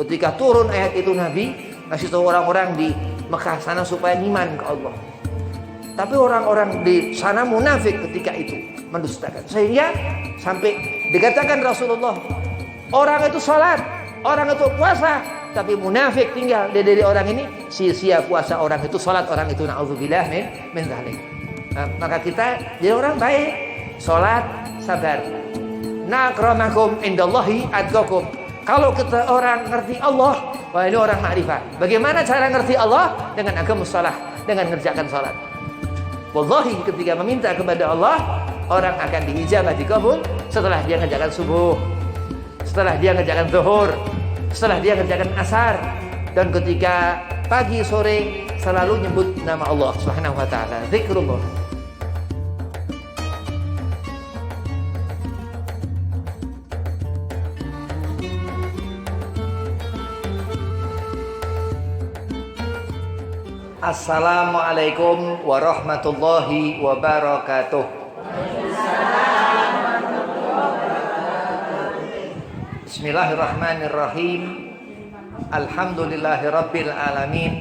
Ketika turun ayat itu Nabi ngasih tahu orang-orang di Mekah sana supaya iman ke Allah. Tapi orang-orang di sana munafik ketika itu, mendustakan. Sehingga sampai dikatakan Rasulullah, orang itu salat, orang itu puasa, tapi munafik tinggal dari orang ini, sia-sia puasa orang itu, salat orang itu, na'udzubillah min dzalik. Nah, maka kita jadi orang baik, salat, sabar. Na akramakum indallahi atqakum. Kalau kita orang ngerti Allah, wah ini orang makrifat. Bagaimana cara ngerti Allah? Dengan agama salat, dengan mengerjakan salat. Wallahi ketika meminta kepada Allah, orang akan diijabah, dikabul setelah dia mengerjakan subuh, setelah dia mengerjakan zuhur, setelah dia mengerjakan asar, dan ketika pagi sore selalu nyebut nama Allah Subhanahu wa taala, zikrullah. Assalamualaikum warahmatullahi wabarakatuh. Bismillahirrahmanirrahim. Alhamdulillahi rabbil alamin.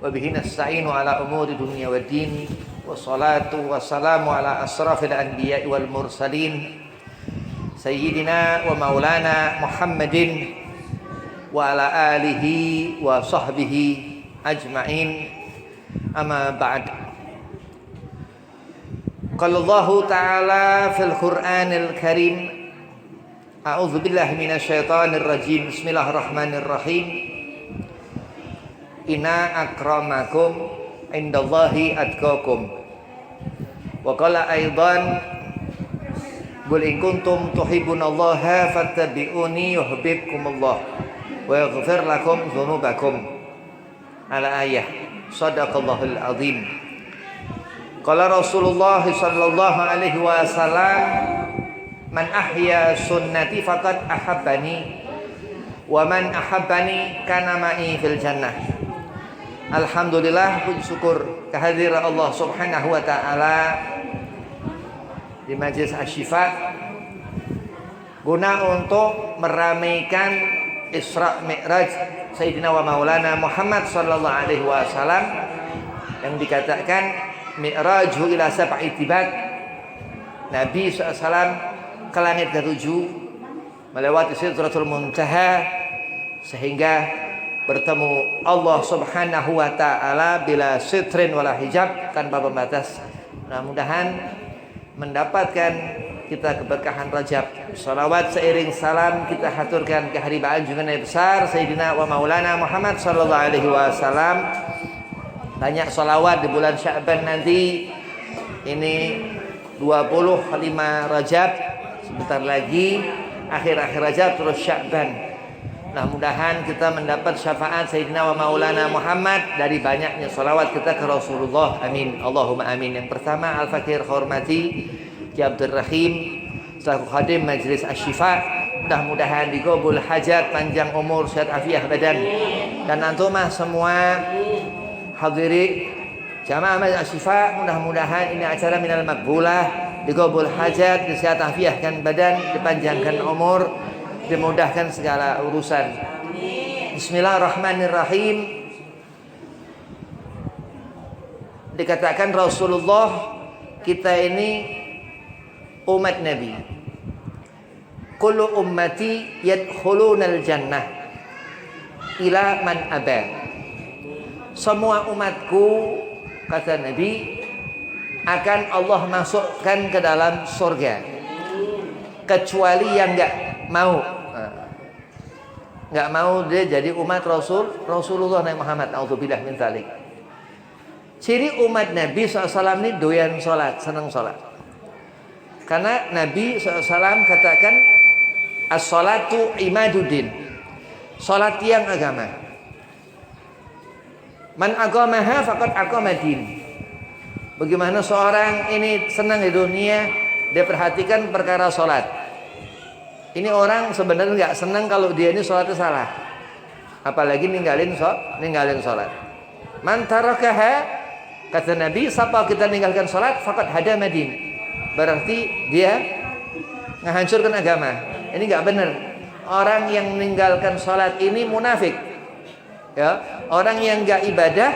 Wa bihi nasta'inu ala umuri dunya waddin. Wassalatu wassalamu ala asrafil anbiya'i wal mursalin. Sayyidina wa maulana Muhammadin wa ala alihi wa sahbihi ajma'in. Amma ba'd. Qala Allah ta'ala fil Qur'anil Karim, a'udzu billahi minasyaitonir rajim. Bismillahirrahmanirrahim. Inna akramakum indallahi atqakum. Wa qala aidan, qul in kuntum tuhibbunallaha fattabi'uni yuhibbukumullah wa yaghfir lakum dzunubakum. Ala ayah. Shadaqallahul azim. Qala Rasulullah sallallahu alaihi wasallam, man ahya sunnati faqad ahabbani wa man ahabbani kana ma'i fil jannah. Alhamdulillah, puji syukur kehadiran Allah Subhanahu wa taala di Majelis Asy-Syifa guna untuk meramaikan Isra Mi'raj Sayyidina wa Maulana Muhammad sallallahu alaihi wasallam, yang dikatakan Mi'raju ila sab'i tibat. Nabi SAW ke langit ke-7 melewati Sidratul Muntaha sehingga bertemu Allah Subhanahu wa taala bila sitrin wala hijab, tanpa pembatas. Mudah-mudahan mendapatkan kita keberkahan Rajab. Salawat seiring salam kita haturkan ke haribaan junjungan yang besar Sayyidina wa Maulana Muhammad sallallahu alaihi wasallam. Banyak salawat di bulan Sya'ban nanti. Ini 25 Rajab, sebentar lagi akhir-akhir Rajab terus Sya'ban. Mudah-mudahan kita mendapat syafaat Sayyidina wa Maulana Muhammad dari banyaknya salawat kita ke Rasulullah. Amin. Allahumma amin. Yang pertama, Al-Fakir hormati Ki Abdul Rahim selaku khadim Majelis Asy-Syifa, mudah-mudahan digobul hajat, panjang umur, sehat afiah badan. Dan antumah semua hadiri jamaah Majelis Asy-Syifa, mudah-mudahan ini acara minal makbulah, digobul hajat, sehat afiahkan badan, dipanjangkan umur, dimudahkan segala urusan. Bismillahirrahmanirrahim. Dikatakan Rasulullah, kita ini umat Nabi. Kullu ummati yadkhulunal jannah ila man aba. Semua umatku, kata Nabi, akan Allah masukkan ke dalam surga, kecuali yang enggak mau. Enggak mau dia jadi umat Rasulullah Nabi Muhammad. A'udzubillah min dzalik. Ciri umat Nabi SAW ini doyan sholat, senang sholat. Karena Nabi SAW katakan as-sholatu imaduddin, sholat tiang agama. Man aqamaha faqad aqamadin. Bagaimana seorang ini senang di dunia, dia perhatikan perkara sholat. Ini orang sebenarnya nggak senang kalau dia ini sholatnya salah, apalagi ninggalin sholat. Man tarakaha, kata Nabi, siapa kita ninggalkan sholat faqad hadamadin, berarti dia menghancurkan agama. Ini nggak benar. orang yang meninggalkan sholat ini munafik. Ya, orang yang nggak ibadah.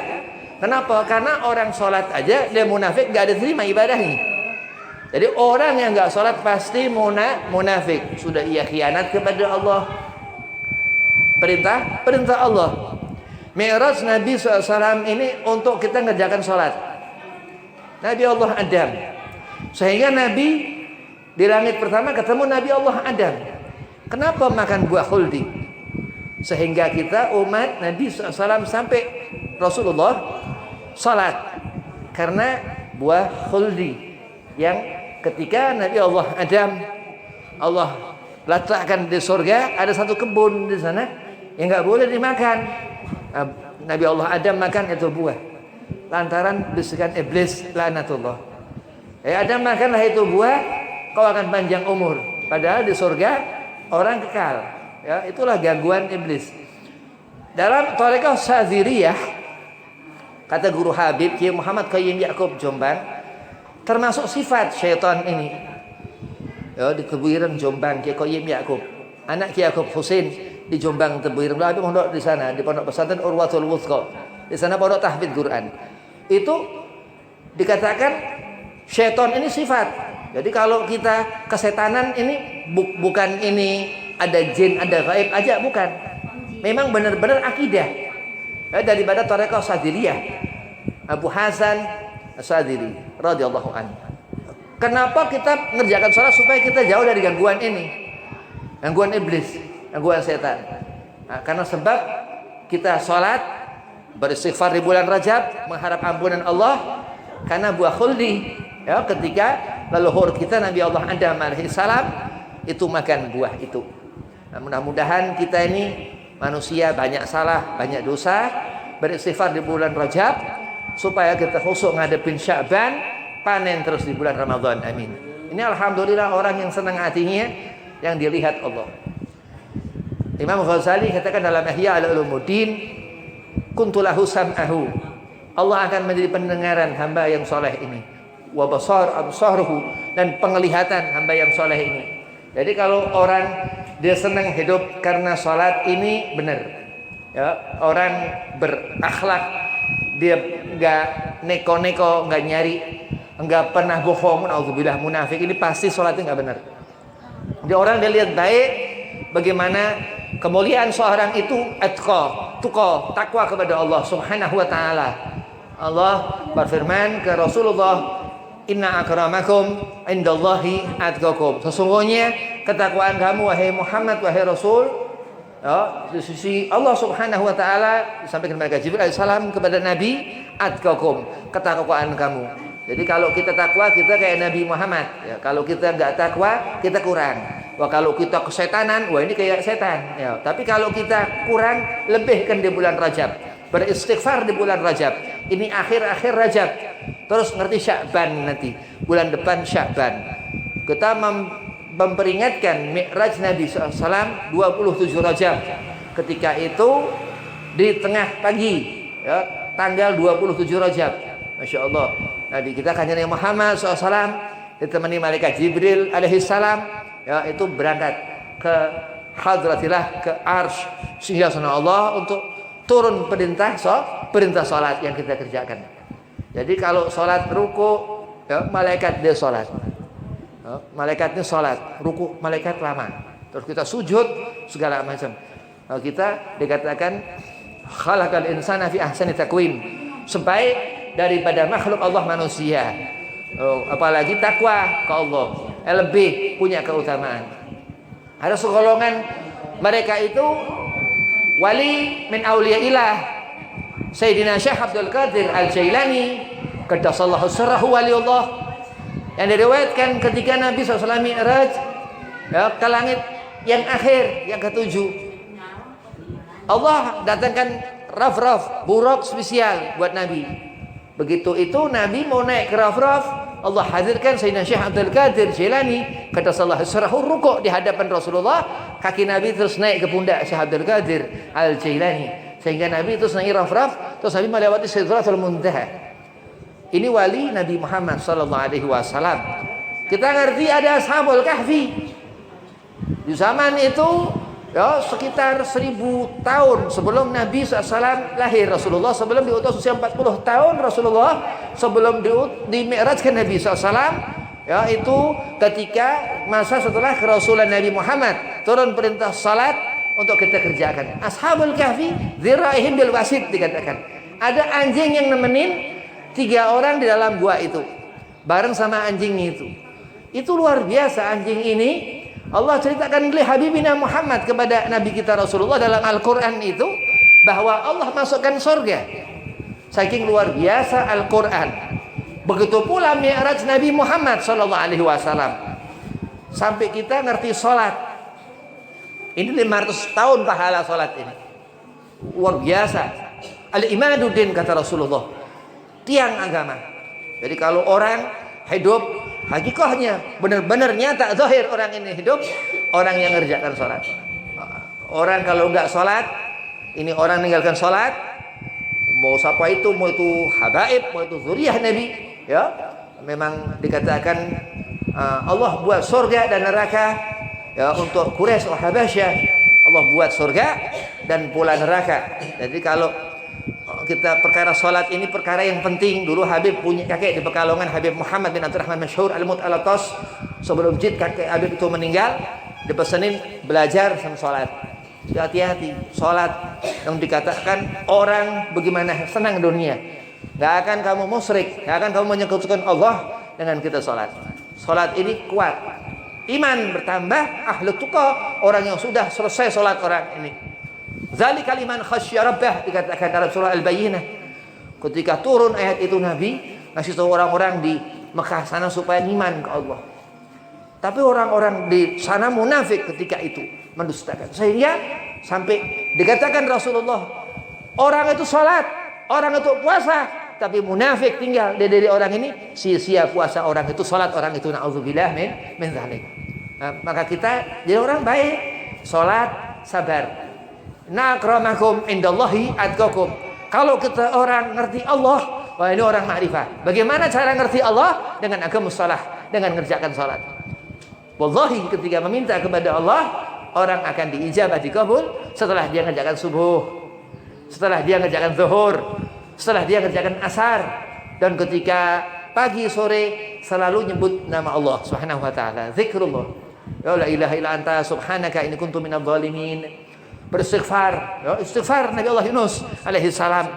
Kenapa? Karena orang sholat aja dia munafik, nggak ada terima ibadahnya. Jadi orang yang nggak sholat pasti munafik. Sudah ia khianat kepada Allah. Perintah Allah. Mi'raj Nabi SAW ini untuk kita ngerjakan sholat. Nabi Allah Adam. Sehingga Nabi di langit pertama ketemu Nabi Allah Adam. Kenapa makan buah khuldi? Sehingga kita umat Nabi SAW sampai Rasulullah sholat. Karena buah khuldi yang ketika Nabi Allah Adam, Allah letakkan di surga, ada satu kebun di sana yang nggak boleh dimakan. Nabi Allah Adam makan itu buah, lantaran bisikan iblis laknatullah. Adam makanlah itu buah, kau akan panjang umur. Padahal di surga orang kekal. Ya, itulah gangguan iblis. Dalam Thariqah Syadziliyah, kata guru Habib Kiai Muhammad Qayyim Ya'qub Jombang, termasuk sifat syaitan ini. Ya, di Tebuireng Jombang Kiai Qayyim Ya'qub, anak Kiai Ya'qub Husain di Jombang Tebuireng, Habib mondok di sana di Pondok Pesantren Urwatul Wuthqa. Di sana pondok tahfidz Quran. Itu dikatakan syaitan ini sifat. Jadi kalau kita kesetanan ini bukan ini ada jin, ada gaib aja, bukan. Memang benar-benar akidah. Daripada Thariqah Syadziliyah Abu Hasan Syadzili radhiyallahu anhu. Kenapa kita ngerjakan sholat? Supaya kita jauh dari gangguan ini, gangguan iblis, gangguan setan. Nah, karena sebab kita sholat, beristighfar di bulan Rajab, mengharap ampunan Allah, karena buah khuldi. Ya, ketika leluhur kita Nabi Allah Adam alaihissalam itu makan buah itu. Nah, mudah-mudahan kita ini manusia banyak salah, banyak dosa, beristighfar di bulan Rajab supaya kita khusuk ngadepin Sya'ban, panen terus di bulan Ramadan. Amin. Ini alhamdulillah orang yang senang hatinya yang dilihat Allah. Imam Ghazali katakan dalam Ihya Ulumuddin, kuntulahu sam'ahu. Allah akan menjadi pendengaran hamba yang soleh ini. Wa basar absaruhu, dan penglihatan hamba yang soleh ini. Jadi kalau orang dia senang hidup karena sholat ini benar. Ya, orang berakhlak, dia nggak neko-neko, nggak nyari, nggak pernah bohong, auzubillah munafik, ini pasti sholatnya nggak benar. Dia orang dia lihat baik, bagaimana kemuliaan seorang itu atqa, takwa kepada Allah Subhanahu wa taala. Allah berfirman ke Rasulullah, inna akramakum indallahi atqakum. Sesungguhnya ketakwaan kamu wahai Muhammad, wahai Rasul, ya, di sisi Allah Subhanahu wa taala, disampaikan malaikat Jibril alaihissalam kepada Nabi, atqakum, ketakwaan kamu. Jadi kalau kita takwa, kita kayak Nabi Muhammad. Ya, kalau kita enggak takwa, kita kurang. Wah, kalau kita kesetanan, wah ini kayak setan. Ya, tapi kalau kita kurang, lebihkan di bulan Rajab. Beristighfar di bulan Rajab. Ini akhir-akhir Rajab. Terus ngerti Sya'ban nanti. Bulan depan Sya'ban. Kita memperingatkan Mi'raj Nabi SAW 27 Rajab. Ketika itu di tengah pagi, ya, tanggal 27 Rajab. Masya Allah. Nabi kita kanjeng Muhammad SAW ditemani malaikat Jibril alaihissalam, ya, itu berangkat ke hadratillah, ke arsy singgasana Allah untuk turun perintah salat yang kita kerjakan. Jadi kalau salat ruku, ya, malaikat dia salat. Ya, malaikatnya salat, ruku malaikat lama. Terus kita sujud segala macam. Kalau kita dikatakan khalaqal insana fi ahsani taqwim, sebaik daripada makhluk Allah manusia. Apalagi takwa ke Allah, lebih punya keutamaan. Ada segolongan mereka itu wali min auliyaillah. Sayyidina Syekh Abdul Qadir Al-Jailani qaddasallahu sirrahu waliullah, yang diriwayatkan ketika Nabi SAW Mi'raj, ya, ke langit yang akhir, yang ketujuh, Allah datangkan raf-raf, buruk spesial buat Nabi. Begitu itu Nabi mau naik ke raf-raf, Allah hadirkan Sayyidina Syekh Abdul Qadir Jailani qaddasallahu sirrahu rukuk di hadapan Rasulullah. Kaki Nabi terus naik ke pundak Syekh Abdul Qadir Al-Jailani, sehingga Nabi terus naik raf-raf, terus Nabi melewati Sidratul Muntaha. Ini wali Nabi Muhammad sallallahu alaihi wasallam. Kita ngerti ada Ashabul Kahfi. Di zaman itu Ya, sekitar 1000 tahun sebelum Nabi SAW lahir. Rasulullah sebelum diutus usia 40 tahun Rasulullah sebelum dimi'rajkan Nabi SAW, ya, itu ketika masa setelah kerasulan Nabi Muhammad turun perintah salat untuk kita kerjakan. Ashabul Kahfi dzira'ihim bil wasid dikatakan. Ada anjing yang nemenin 3 orang di dalam gua itu bareng sama anjing itu. Itu luar biasa anjing ini. Allah ceritakan oleh Habibina Muhammad kepada Nabi kita Rasulullah dalam Al-Quran itu bahwa Allah masukkan surga. Saking luar biasa Al-Quran. Begitu pula Mi'raj Nabi Muhammad SAW. Sampai kita ngerti sholat. Ini 500 tahun pahala sholat ini. Luar biasa. Al-imaduddin kata Rasulullah. Tiang agama. Jadi kalau orang hidup hakikahnya benar-benar nyata zahir orang ini hidup, orang yang ngerjakan sholat. Orang kalau enggak sholat, ini orang meninggalkan sholat, mau siapa itu, mau itu habaib, mau itu zuriyah Nabi, ya, memang dikatakan Allah buat surga dan neraka, ya, untuk Quraisy Habasyah. Allah buat surga dan pula neraka. Jadi kalau kita perkara salat ini perkara yang penting. Dulu Habib punya kakek di Pekalongan, Habib Muhammad bin Abdurrahman Masyhur Al-Mut'alatas. Sebelum Jid kakek Habib itu meninggal, dipesenin belajar sama salat. Hati-hati, salat yang dikatakan orang bagaimana senang dunia. Gak akan kamu musyrik, gak akan kamu menyekutukan Allah dengan kita salat. Salat ini kuat. Iman bertambah, ahlu tuqa, orang yang sudah selesai salat orang ini. Zalikal liman khasyya rabbah dikatakan dalam surah Al-Bayyinah. Ketika turun ayat itu Nabi ngasih tahu orang-orang di Mekah sana supaya iman ke Allah. Tapi orang-orang di sana munafik ketika itu, mendustakan. Sehingga sampai dikatakan Rasulullah, orang itu salat, orang itu puasa, tapi munafik tinggal dari orang ini, sia-sia puasa orang itu, salat orang itu, naudzubillah min dzalik. Nah, maka kita jadi orang baik, salat, sabar. Na akramakum indallahi atqakum. Kalau kita orang ngerti Allah, wah ini orang ma'rifah. Bagaimana cara ngerti Allah? Dengan agama salah, dengan ngerjakan salat. Wallahi ketika meminta kepada Allah, orang akan diijabah, dikabul setelah dia ngerjakan subuh, setelah dia ngerjakan zuhur, setelah dia ngerjakan asar, dan ketika pagi sore selalu nyebut nama Allah Subhanahu wa taala, zikrullah. Ya la ilaha illa anta subhanaka inni kuntu minadh dhalimin. Beristighfar, ya, istighfar Nabi Allah Yunus alaihi salam.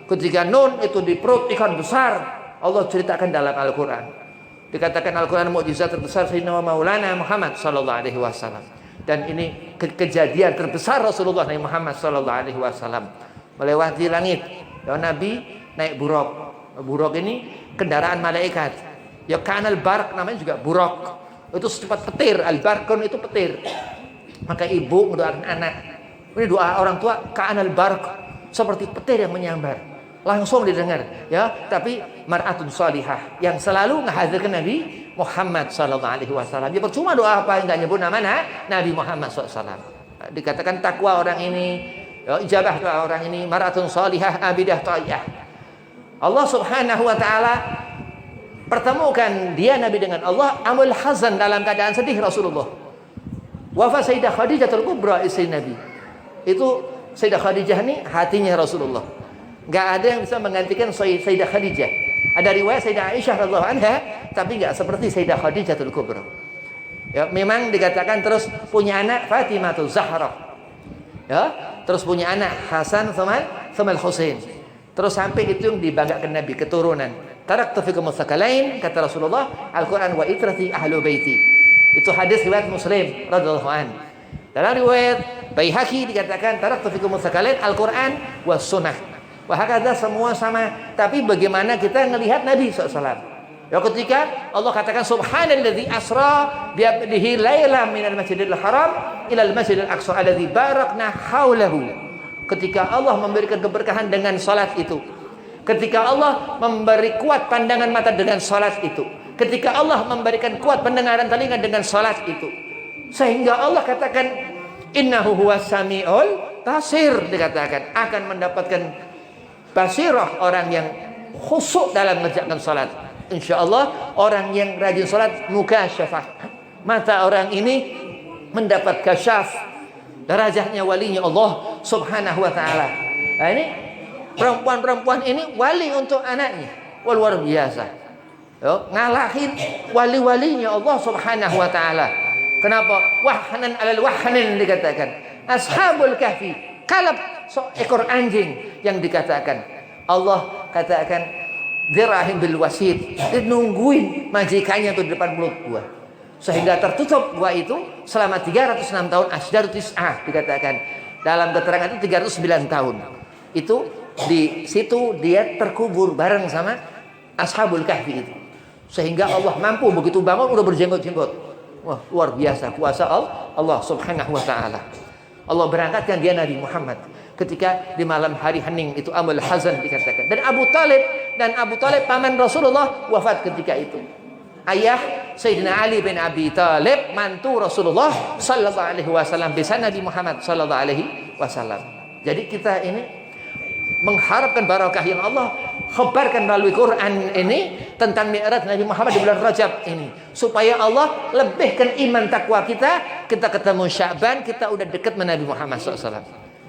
Ketika Nun itu di perut ikan besar, Allah ceritakan dalam Al-Quran. Dikatakan Al-Quran mukjizat terbesar Sayyidina Maulana Muhammad sallallahu alaihi wasallam. Dan ini kejadian terbesar Rasulullah Nabi Muhammad sallallahu alaihi wasallam melewati langit. Ya, Nabi naik buraq. Buraq ini kendaraan malaikat. Ya, kanal barq namanya juga buraq. Itu secepat petir. Al-barqun itu petir. Maka ibu mendoakan anak. Ini doa orang tua, ka'anal barq, seperti petir yang menyambar. Langsung didengar, ya. Tapi mar'atun salihah yang selalu menghadirkan Nabi Muhammad sallallahu alaihi wasallam. Dia percuma doa apa enggak nyebut nama Nabi Muhammad sallallahu alaihi wasallam. Dikatakan takwa orang ini, ya, ijabah doa orang ini, mar'atun salihah abidah thayyah. Allah Subhanahu wa taala pertemukan dia Nabi dengan Allah amul hazan dalam keadaan sedih Rasulullah. Wafat Sayyidah Khadijatul Kubra istri Nabi. Itu Sayyidah Khadijah ini hatinya Rasulullah. Gak ada yang bisa menggantikan Sayyidah Khadijah. Ada riwayat Sayyidah Aisyah radhiyallahu anha, tapi gak seperti Sayyidah Khadijatul Kubra. Ya, memang dikatakan terus punya anak Fatimatul Zahra. Ya, terus punya anak Hasan sama Al-Husain. Terus sampai itu yang dibanggakan Nabi, keturunan. Taraktu fikum tsaqalain kata Rasulullah, Al-Qur'an wa itrati ahlu baiti. Itu hadis riwayat Muslim radhiyallahu anhu. Dalam riwayat Baihaqi dikatakan taraktu fikum tsaqalain Al-Qur'an was sunnah. Wah, hakadha semua sama. Tapi bagaimana kita melihat Nabi SAW? Ya, ketika Allah katakan subhanalladzi asra bi abdihi lailan minal masjidil haram ilal masjidil aqsa alladzi barakna haulahu. Ketika Allah memberikan keberkahan dengan salat itu. Ketika Allah memberi kuat pandangan mata dengan salat itu. Ketika Allah memberikan kuat pendengaran telinga dengan salat itu. Sehingga Allah katakan innahu huwas samiul basir, dikatakan akan mendapatkan basirah orang yang khusyuk dalam mengerjakan salat. Insyaallah orang yang rajin salat mukasyafah. Mata orang ini mendapat kasyaf, Derajatnya walinya Allah Subhanahu wa taala. Nah, ini perempuan-perempuan ini wali untuk anaknya. Wah, luar biasa. Yo, ngalahin wali-walinya Allah Subhanahu wa taala. Kenapa? Wahnan alal wahnin dikatakan. Ashabul kahfi, kalab ekor anjing yang dikatakan. Allah katakan dirahim bil wasid. Dia nungguin majikannya tuh di depan mulut gua. Sehingga tertutup gua itu selama 306 tahun asdaru tis'ah dikatakan. Dalam keterangan itu 309 tahun. Itu di situ dia terkubur bareng sama Ashabul Kahfi itu. Sehingga Allah mampu begitu bangun udah berjenggot-jenggot. Wah, luar biasa kuasa Allah Subhanahu wa taala. Allah berangkatkan dia Nabi Muhammad ketika di malam hari hening itu amul hazan dikatakan. Dan Abu Talib paman Rasulullah wafat ketika itu. Ayah Sayyidina Ali bin Abi Talib mantu Rasulullah sallallahu alaihi wasallam bisa Nabi Muhammad sallallahu alaihi wasallam. Jadi kita ini mengharapkan barakah yang Allah khabarkan melalui Quran ini tentang Mi'raj Nabi Muhammad di bulan Rajab ini supaya Allah lebihkan iman takwa kita ketemu Sya'ban kita udah dekat dengan Nabi Muhammad SAW.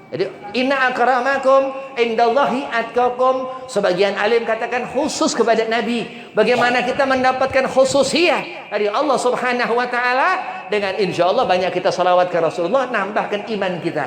Jadi inna akramakum indallahi atqakum. Sebagian alim katakan khusus kepada Nabi. Bagaimana kita mendapatkan khususiyah dari Allah Subhanahu wa taala dengan insyaallah banyak kita salawat ke Rasulullah nambahkan iman kita.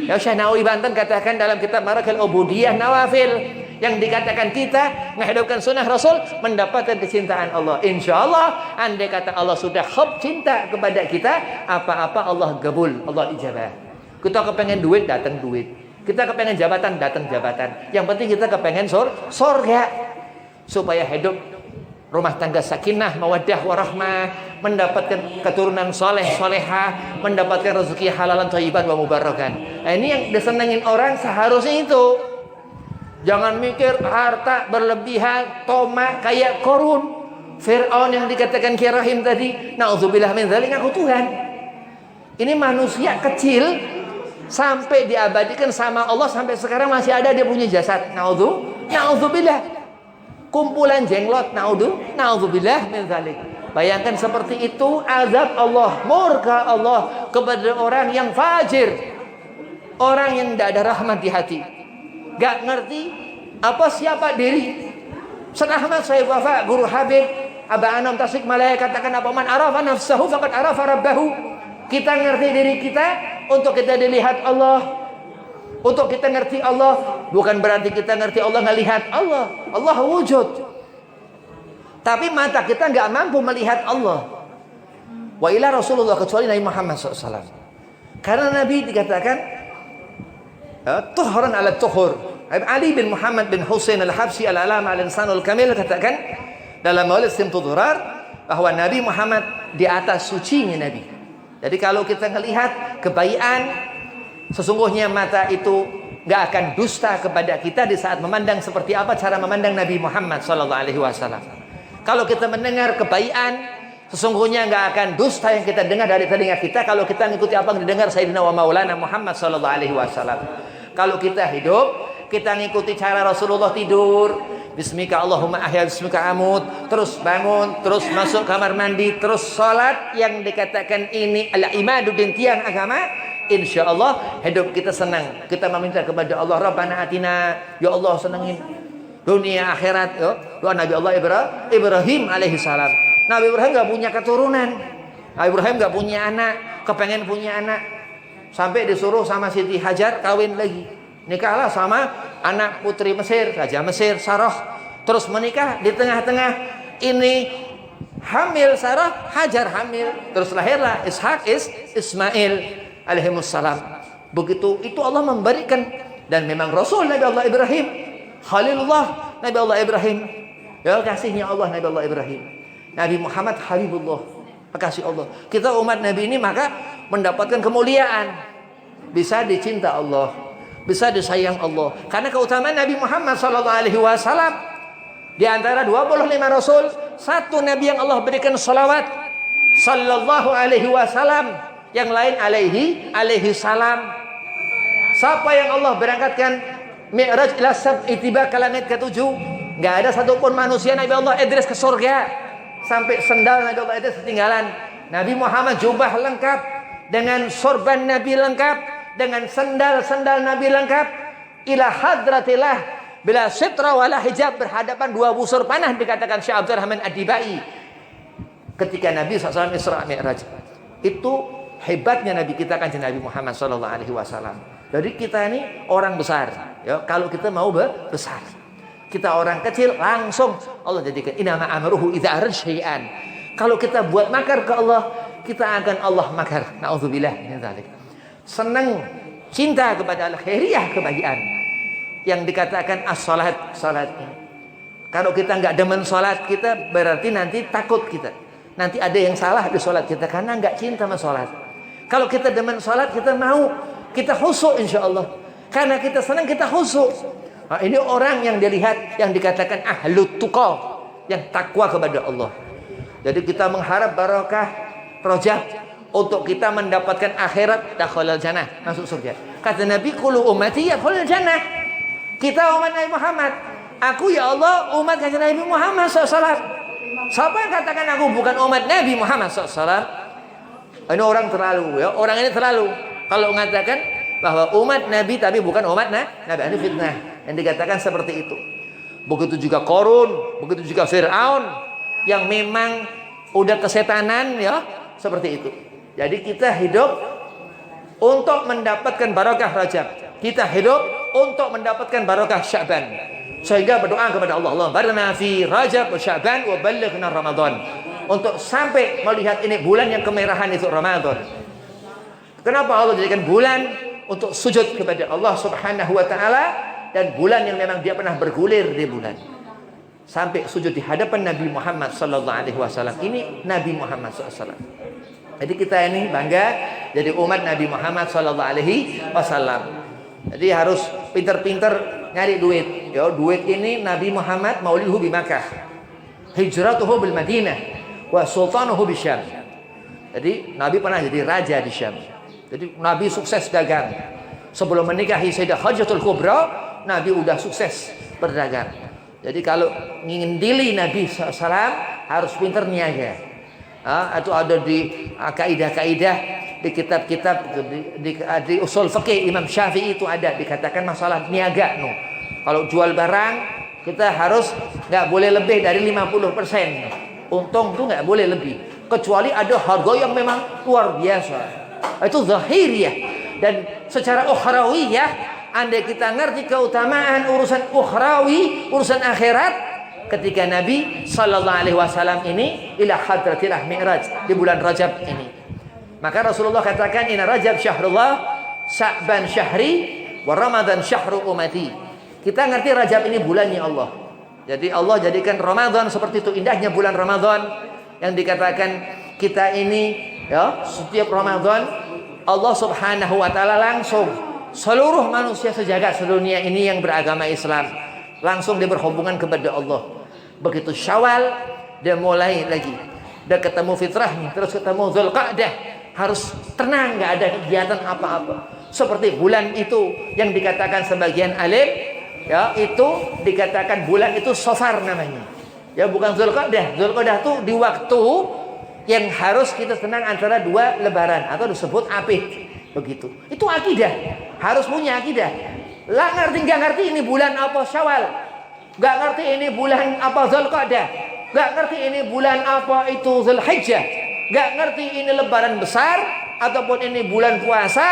Ya Syekh Nawawi Banten katakan dalam kitab Marakil Ubudiyah Nawafil yang dikatakan kita menghidupkan sunnah Rasul mendapatkan kecintaan Allah. Insyaallah andai kata Allah sudah khab cinta kepada kita, apa-apa Allah gabul, Allah ijabah. Kita kepengen duit, datang duit. Kita kepengen jabatan, datang jabatan. Yang penting kita kepengen surga. Supaya hidup rumah tangga sakinah, mawaddah, warahmah, mendapatkan keturunan soleh, solehah, mendapatkan rezeki halalan, thayyiban, wa mubarakan. Nah, ini yang disenengin orang seharusnya itu. Jangan mikir harta berlebihan, tomak kayak Korun, Fir'aun yang dikatakan Kirahim tadi. Na'udzubillah min dzalik, aku Tuhan. Ini manusia kecil sampai diabadikan sama Allah sampai sekarang masih ada dia punya jasad. Na'udzubillah. Kumpulan jenglot, na'udzubillah min dzalik. Bayangkan seperti itu azab Allah, murka Allah kepada orang yang fajir. Orang yang tidak ada rahmat di hati. Gak ngerti apa siapa diri. Ustaz Ahmad Syekh Wafa, guru Habib Aba Anam Tasik Malaya katakan apa man arafa nafsahu faqad arafa rabbahu. Kita ngerti diri kita untuk kita dilihat Allah. Untuk kita ngerti Allah bukan berarti kita ngerti Allah ngelihat Allah. Allah wujud. Tapi mata kita nggak mampu melihat Allah. Wa ila Rasulullah kecuali Nabi Muhammad SAW. Karena Nabi dikatakan tuhran ala tuhur. Ali bin Muhammad bin Husain al-Habsyi al-Alama al-Insanul Kamil katakan dalam Maulid Simtud Durar bahwa Nabi Muhammad di atas sucinya Nabi. Jadi kalau kita melihat kebaikan, sesungguhnya mata itu nggak akan dusta kepada kita di saat memandang seperti apa cara memandang Nabi Muhammad SAW. Kalau kita mendengar kebaikan, sesungguhnya nggak akan dusta yang kita dengar dari telinga kita kalau kita mengikuti apa yang didengar Sayyidina wa Maulana Muhammad SAW. Kalau kita hidup, kita mengikuti cara Rasulullah tidur. Bismika Allahumma ahya bismika amut. Terus bangun, terus masuk kamar mandi, terus sholat yang dikatakan ini al-imadu din tiang agama. Insya Allah hidup kita senang. Kita meminta kepada Allah Rabbana atina. Ya Allah senangin dunia akhirat. Doa Nabi Allah Ibrahim alaihi salam. Nabi Ibrahim gak punya keturunan. Nabi Ibrahim gak punya anak. Kepengen punya anak. Sampai disuruh sama Siti Hajar kawin lagi. Nikahlah sama anak putri Mesir, Raja Mesir, Sarah. Terus menikah di tengah-tengah ini hamil Sarah, Hajar hamil. Terus lahirlah Ishak, Ismail alaihimussalam. Begitu itu Allah memberikan. Dan memang Rasul Nabi Allah Ibrahim, Khalilullah Nabi Allah Ibrahim. Ya kasihnya Allah Nabi Allah Ibrahim. Nabi Muhammad Habibullah, kasih Allah. Kita umat Nabi ini maka mendapatkan kemuliaan. Bisa dicinta Allah, bisa disayang Allah. Karena keutamaan Nabi Muhammad SAW. Di antara 25 Rasul, satu Nabi yang Allah berikan salawat sallallahu alaihi wasallam, yang lain alaihi salam. Siapa yang Allah berangkatkan Mi'raj ila sab'i tibaq ke langit ke-7, enggak ada satupun manusia Nabi Allah Idris ke surga sampai sendal Nabi Allah Idris ketinggalan. Nabi Muhammad jubah lengkap, dengan sorban Nabi lengkap, dengan sendal-sendal Nabi lengkap, ila hadratillah bila sitra wala hijab, berhadapan dua busur panah, dikatakan Syekh Abdurrahman Ad-Dibai ketika Nabi SAW Isra Mi'raj. Itu hebatnya Nabi kita kan Nabi Muhammad SAW. Jadi kita ini orang besar ya, kalau kita mau besar. Kita orang kecil, langsung Allah jadikan inama amruhu idza arad syai'an. Kalau kita buat makar ke Allah, kita akan Allah makar. Nauzubillah min dzalik. Senang, cinta kepada Allah, khairiyah kebahagiaan. Yang dikatakan as-salat, salat. Kalau kita enggak demen salat kita, berarti nanti takut kita. Nanti ada yang salah di salat kita karena enggak cinta sama salat. Kalau kita demen salat, kita mau, kita khusyuk insyaallah. Karena kita senang, kita khusyuk. Nah, ini orang yang dilihat yang dikatakan ahlut tuqa, yang takwa kepada Allah. Jadi kita mengharap barokah Rajab untuk kita mendapatkan akhirat, dakhalal jannah, masuk surga. Kata Nabi, kullu ummati yadkhulul jannah. Kita umat Nabi Muhammad. Aku ya Allah umat kata Nabi Muhammad SAW. Siapa yang katakan aku bukan umat Nabi Muhammad SAW? Ini orang terlalu ya. Orang ini terlalu. Kalau mengatakan bahwa umat Nabi tapi bukan umat Nabi, ini fitnah. Yang dikatakan seperti itu. Begitu juga Qarun, begitu juga Fir'aun yang memang udah kesetanan ya, seperti itu. Jadi kita hidup untuk mendapatkan barokah Rajab. Kita hidup untuk mendapatkan barokah Sya'ban. Sehingga berdoa kepada Allah, Allah barna fi Rajab wa Sya'ban wa ballighna Ramadan. Untuk sampai melihat ini bulan yang kemerahan itu Ramadan. Kenapa Allah jadikan bulan untuk sujud kepada Allah Subhanahu wa taala, dan bulan yang memang dia pernah bergulir di bulan. Sampai sujud di hadapan Nabi Muhammad sallallahu alaihi wasallam. Ini Nabi Muhammad sallallahu. Jadi kita ini bangga jadi umat Nabi Muhammad sallallahu alaihi wasallam. Jadi harus pinter-pinter nyari duit. Ya, duit ini Nabi Muhammad mauliduhu di Makkah. Hijratuhu bil Madinah wa sultanuhu bi Syam. Jadi Nabi pernah jadi raja di Syam. Jadi Nabi sukses dagang. Sebelum menikahi Sayyidah Khadijatul Kubra, Nabi udah sukses berdagang. Jadi kalau ingin dili Nabi SAW harus pintar niaga. Itu ada di kaidah-kaidah di kitab-kitab di usul fikih Imam Syafi'i itu ada dikatakan masalah niaga. Kalau jual barang kita harus nggak boleh lebih dari 50%. Untung tuh nggak boleh lebih. Kecuali ada harga yang memang luar biasa. Itu zahiriyah. Dan secara ukhrawiyah, andai kita ngerti keutamaan urusan ukhrawi, urusan akhirat, ketika Nabi sallallahu alaihi wasallam ini ila hadratillah mi'raj di bulan Rajab ini. Maka Rasulullah katakan inna Rajab syahrullah, Sya'ban syahri, wa Ramadan syahru ummati. Kita ngerti Rajab ini bulannya Allah. Jadi Allah jadikan Ramadan seperti itu indahnya bulan Ramadan yang dikatakan kita ini ya, setiap Ramadan Allah Subhanahu wa taala langsung seluruh manusia sejagat sedunia ini yang beragama Islam langsung dia berhubungan kepada Allah. Begitu Syawal dia mulai lagi. Dia ketemu fitrahnya, terus ketemu Zulqa'dah, harus tenang, enggak ada kegiatan apa-apa. Seperti bulan itu yang dikatakan sebagian alim ya, itu dikatakan bulan itu Safar namanya. Ya bukan Zulqa'dah. Zulqa'dah itu di waktu yang harus kita tenang antara dua lebaran atau disebut apid. Begitu. Itu akidah. Harus punya akidah. Lah ngerti enggak ngerti ini bulan apa Syawal. Enggak ngerti ini bulan apa Zulqa'dah. Enggak ngerti ini bulan apa itu Zulhijjah. Enggak ngerti ini lebaran besar ataupun ini bulan puasa.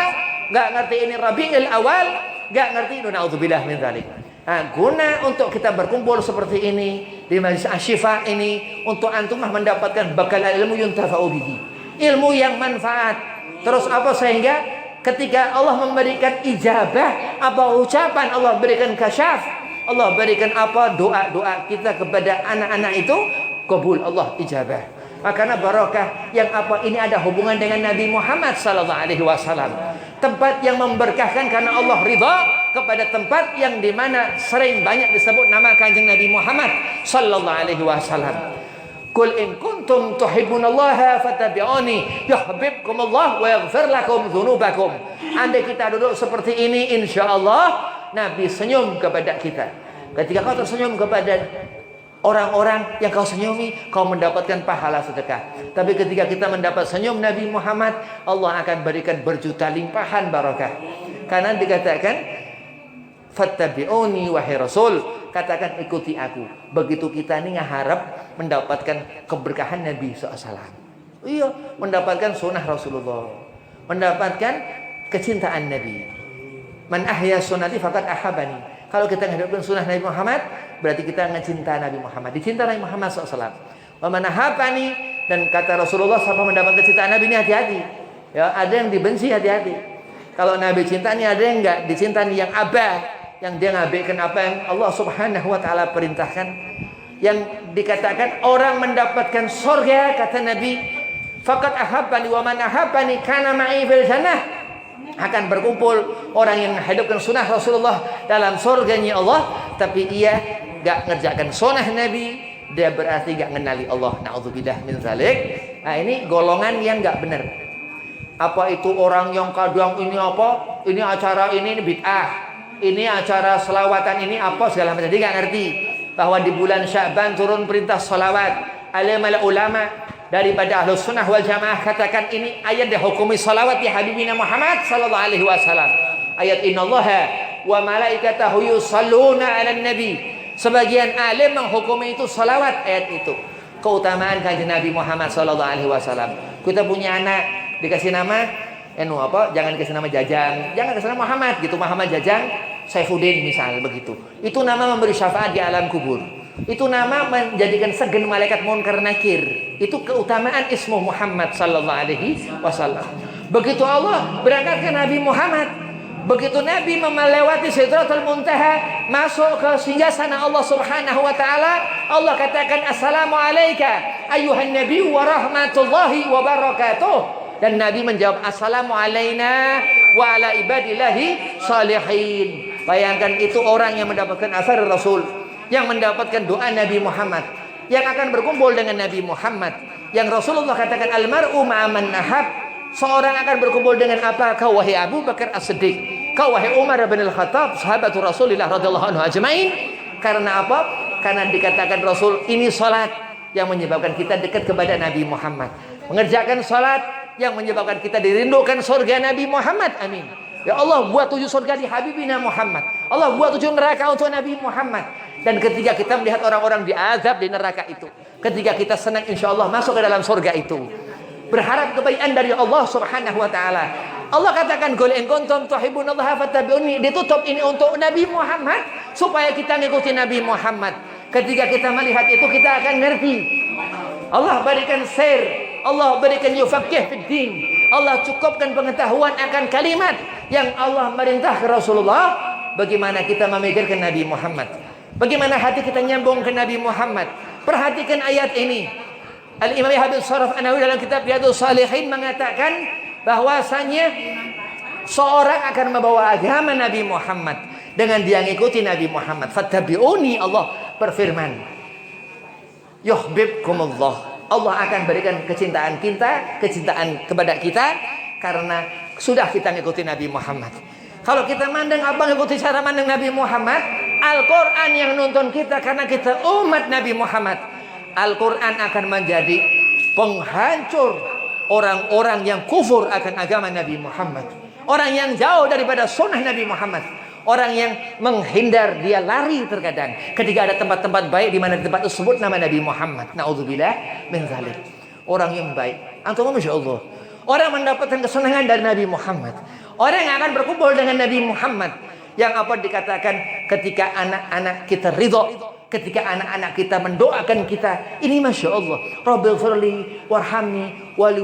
Enggak ngerti ini Rabiul Awal. Enggak ngerti itu naudzubillah min dzalik. Nah, guna untuk kita berkumpul seperti ini di Majelis Asy-Syifa ini untuk antum mendapatkan bekal ilmu yuntafa'u bihi. Ilmu yang manfaat. Terus apa sehingga ketika Allah memberikan ijabah, apa ucapan Allah berikan kasyaf, Allah berikan apa doa-doa kita kepada anak-anak itu kabul Allah ijabah. Karena barokah yang apa ini ada hubungan dengan Nabi Muhammad sallallahu alaihi wasallam. Tempat yang memberkahkan karena Allah ridha kepada tempat yang dimana sering banyak disebut nama kanjeng Nabi Muhammad sallallahu alaihi wasallam. Qul in kuntum tuhibbunallaha fattabi'uni yuhibbukumullah wa yaghfir lakum dzunubakum. Andai kita duduk seperti ini insyaallah Nabi senyum kepada kita. Ketika kau tersenyum kepada Orang-orang yang kau senyumi, kau mendapatkan pahala sedekah. Tapi ketika kita mendapat senyum Nabi Muhammad, Allah akan berikan berjuta limpahan barakah. Karena dikatakan, fattabi'uni wahai Rasul, katakan ikuti aku. Begitu kita ini mengharap mendapatkan keberkahan Nabi SAW. Iya, mendapatkan sunnah Rasulullah, mendapatkan kecintaan Nabi. Man ahya sunnati faqad ahabani. Kalau kita menghidupkan sunnah Nabi Muhammad, berarti kita mencinta Nabi Muhammad. Dicinta Nabi Muhammad SAW. Wa man ahabani, dan kata Rasulullah sampai mendapat kecintaan Nabi ini hati-hati. Ya, ada yang dibenci, hati-hati. Kalau Nabi cinta ini, ada yang enggak dicinta nih, yang abah, yang dia ngabaikan apa yang Allah Subhanahu wa taala perintahkan. Yang dikatakan orang mendapatkan surga, kata Nabi, faqad ahabbani wa man ahabbani kana ma'i fil jannah. Akan berkumpul orang yang menghidupkan sunnah Rasulullah dalam surganya Allah, tapi ia gak ngerjakan sunnah Nabi, dia berarti gak mengenali Allah. Na'udzubillah min zalik. Nah, ini golongan yang gak benar. Apa itu orang yang kadang ini apa? Ini acara ini bid'ah, ini acara selawatan ini apa segala macam. Dia gak ngerti bahwa di bulan Sya'ban turun perintah salawat. Alimul ulama daripada Ahlus Sunnah wal Jamaah katakan ini ayat dihukumi salawat ya Habibina Muhammad sallallahu alaihi wasallam. Ayat innallaha wa malaikatahu yusalluna 'alan nabi. Sebagian alim menghukumi itu salawat ayat itu. Keutamaan kanjeng Nabi Muhammad sallallahu alaihi wasallam. Kita punya anak dikasih nama jangan dikasih nama Jajang, jangan dikasih nama Muhammad gitu, Muhammad Jajang Saifuddin misal begitu. Itu nama memberi syafaat di alam kubur. Itu nama menjadikan segen malaikat munkar nakir. Itu keutamaan ismu Muhammad sallallahu alaihi wasallam. Begitu Allah berangkatkan Nabi Muhammad, begitu Nabi melewati Sidratul Muntaha, masuk ke singgasana Allah Subhanahu wa taala, Allah katakan assalamu alayka ayyuhan nabi wa rahmatullahi wa barakatuh. Dan Nabi menjawab assalamu alayna wa ala ibadillahi salihin. Bayangkan itu orang yang mendapatkan asar Rasul, yang mendapatkan doa Nabi Muhammad, yang akan berkumpul dengan Nabi Muhammad, yang Rasulullah katakan almar'u ma'aman nahab. Seorang akan berkumpul dengan apa? Kau wahai Abu Bakar As-Siddiq, kau wahai Umar bin Al-Khattab, sahabatul Rasulullah radhiyallahu anhu ajmain. Karena apa? Karena dikatakan Rasul ini salat yang menyebabkan kita dekat kepada Nabi Muhammad, mengerjakan salat yang menyebabkan kita dirindukan surga Nabi Muhammad. Amin. Ya Allah, buat 7 surga di Habibina Muhammad. Allah buat 7 neraka untuk Nabi Muhammad. Dan ketika kita melihat orang-orang diazab di neraka itu, ketika kita senang insya Allah masuk ke dalam surga itu, berharap kebaikan dari Allah Subhanahu wa taala. Allah katakan qul in kuntum tuhibbunallaha fattabi'uni. Ditutup ini untuk Nabi Muhammad supaya kita mengikuti Nabi Muhammad. Ketika kita melihat itu kita akan ngerti. Allah berikan sir, Allah berikan yufaqih fid din. Allah cukupkan pengetahuan akan kalimat yang Allah merintah ke Rasulullah. Bagaimana kita memikirkan Nabi Muhammad, bagaimana hati kita nyambung ke Nabi Muhammad. Perhatikan ayat ini. Al-Imam Habib Sharaf An-Nawawi dalam kitab Riyadhus Shalihin mengatakan bahwasanya seorang akan membawa agama Nabi Muhammad dengan dia mengikuti Nabi Muhammad. Fattabi'uni, Allah berfirman, yuhibbukumullah. Allah akan berikan kecintaan kepada kita karena sudah kita mengikuti Nabi Muhammad. Kalau kita mandang apa mengikuti cara mandang Nabi Muhammad, Al-Quran yang nuntun kita karena kita umat Nabi Muhammad. Al-Quran akan menjadi penghancur orang-orang yang kufur akan agama Nabi Muhammad, orang yang jauh daripada sunnah Nabi Muhammad, orang yang menghindar, dia lari terkadang ketika ada tempat-tempat baik di mana tempat tersebut nama Nabi Muhammad. Na'udzubillah min dzalik. Orang yang baik, antum masya Allah, orang mendapatkan kesenangan dari Nabi Muhammad, orang yang akan berkumpul dengan Nabi Muhammad, yang apa dikatakan ketika anak-anak kita ridho, ketika anak-anak kita mendoakan kita, ini masya Allah, Rabbil firli warhamni wali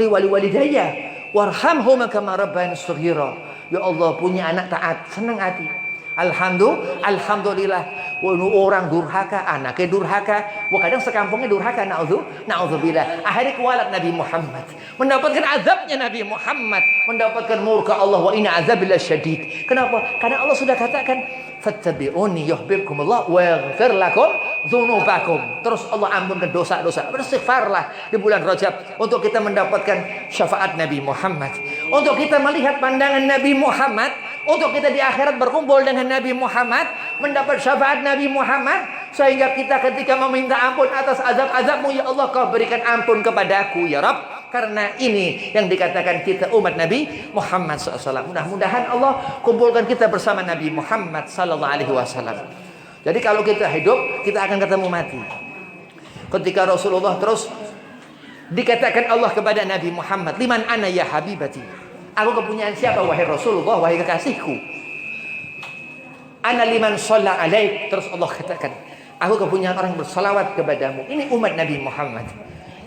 walidayya warhamhuma kama rabbayani shaghira. Ya Allah, punya anak taat, senang hati. Alhamdulillah. Orang durhaka, anaknya durhaka. Kadang sekampungnya durhaka. Na'udzubillah. Akhirnya kualat Nabi Muhammad, mendapatkan azabnya Nabi Muhammad, mendapatkan murka Allah. Wa inna azabillah syadid. Kenapa? Karena Allah sudah katakan fattabi'uni yuhibbukumullah wa yaghfir lakum dzunubakum. Terus Allah ampunkan dosa-dosa. Beristighfarlah di bulan Rajab untuk kita mendapatkan syafaat Nabi Muhammad, untuk kita melihat pandangan Nabi Muhammad, untuk kita di akhirat berkumpul dengan Nabi Muhammad, mendapat syafaat Nabi Muhammad. Sehingga kita ketika meminta ampun atas azab-azabmu, ya Allah, kau berikan ampun kepadaku ya Rabb. Karena ini yang dikatakan kita umat Nabi Muhammad SAW. Mudah-mudahan Allah kumpulkan kita bersama Nabi Muhammad SAW. Jadi kalau kita hidup, kita akan ketemu mati. Ketika Rasulullah terus dikatakan Allah kepada Nabi Muhammad, liman ana ya habibati, aku kepunyaan siapa wahai Rasulullah, wahai kekasihku. Ana liman shalla alaik, terus Allah katakan, aku kepunyaan orang bersalawat kepadamu. Ini umat Nabi Muhammad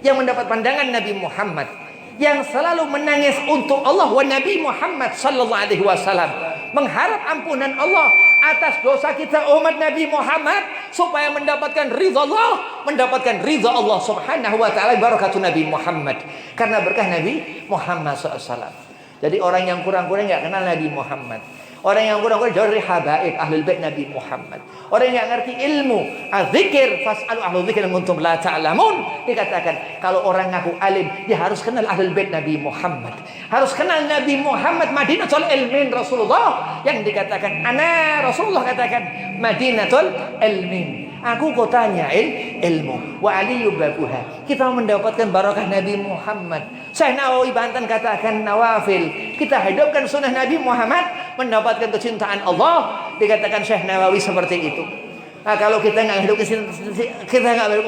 yang mendapat pandangan Nabi Muhammad, yang selalu menangis untuk Allah wa Nabi Muhammad sallallahu alaihi wasallam, mengharap ampunan Allah atas dosa kita umat Nabi Muhammad, supaya mendapatkan ridha Allah, mendapatkan ridha Allah subhanahu wa ta'ala, barakatuh Nabi Muhammad, karena berkah Nabi Muhammad SAW. Jadi orang yang kurang-kurang gak kenal Nabi Muhammad, orang yang kurang-kurang jauh dari habaib ahlul bait Nabi Muhammad, orang yang ngerti ilmu az-zikir, fas'alu ahlul zikir in kuntum la ta'lamun. Dikatakan kalau orang ngaku alim, dia harus kenal ahlul bait Nabi Muhammad, harus kenal Nabi Muhammad Madinatul Ilmin Rasulullah, yang dikatakan ana Rasulullah katakan Madinatul Ilmin, aku kotanya ilmu, wa aliyu babuha. Kita mendapatkan barakah Nabi Muhammad. Syekh Nawawi Banten katakan nawafil, kita hidupkan sunnah Nabi Muhammad, mendapatkan kecintaan Allah. Dikatakan Syekh Nawawi seperti itu. Nah, kalau kita nggak hidupkan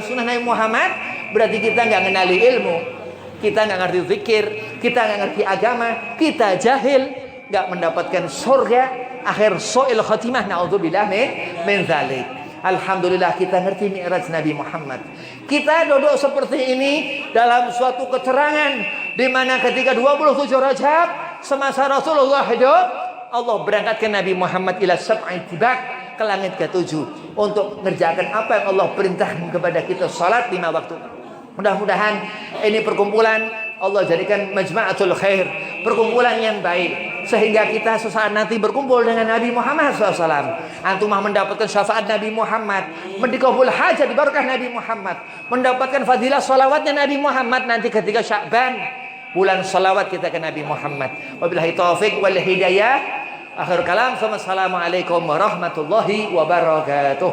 sunnah Nabi Muhammad, berarti kita nggak mengenali ilmu, kita nggak ngerti zikir, kita nggak ngerti agama, kita jahil, nggak mendapatkan surga, akhir su'il khatimah, na'udzubillah min dzalik. Alhamdulillah kita ngerti mi'raj Nabi Muhammad. Kita duduk seperti ini dalam suatu keterangan di mana ketika 27 Rajab semasa Rasulullah hidup, Allah berangkatkan Nabi Muhammad ila sab'i tibak, ke langit ke-7, untuk mengerjakan apa yang Allah perintahkan kepada kita, salat 5 waktu. Mudah-mudahan ini perkumpulan Allah jadikan majma'atul khair, perkumpulan yang baik, sehingga kita sesaat nanti berkumpul dengan Nabi Muhammad SAW. Antumah mendapatkan syafaat Nabi Muhammad, mendikabul hajat di barakah Nabi Muhammad, mendapatkan fadilah salawatnya Nabi Muhammad nanti ketika Sya'ban, bulan salawat kita ke Nabi Muhammad. Wabillahi taufiq wal hidayah. Akhir kalam, assalamualaikum warahmatullahi wabarakatuh.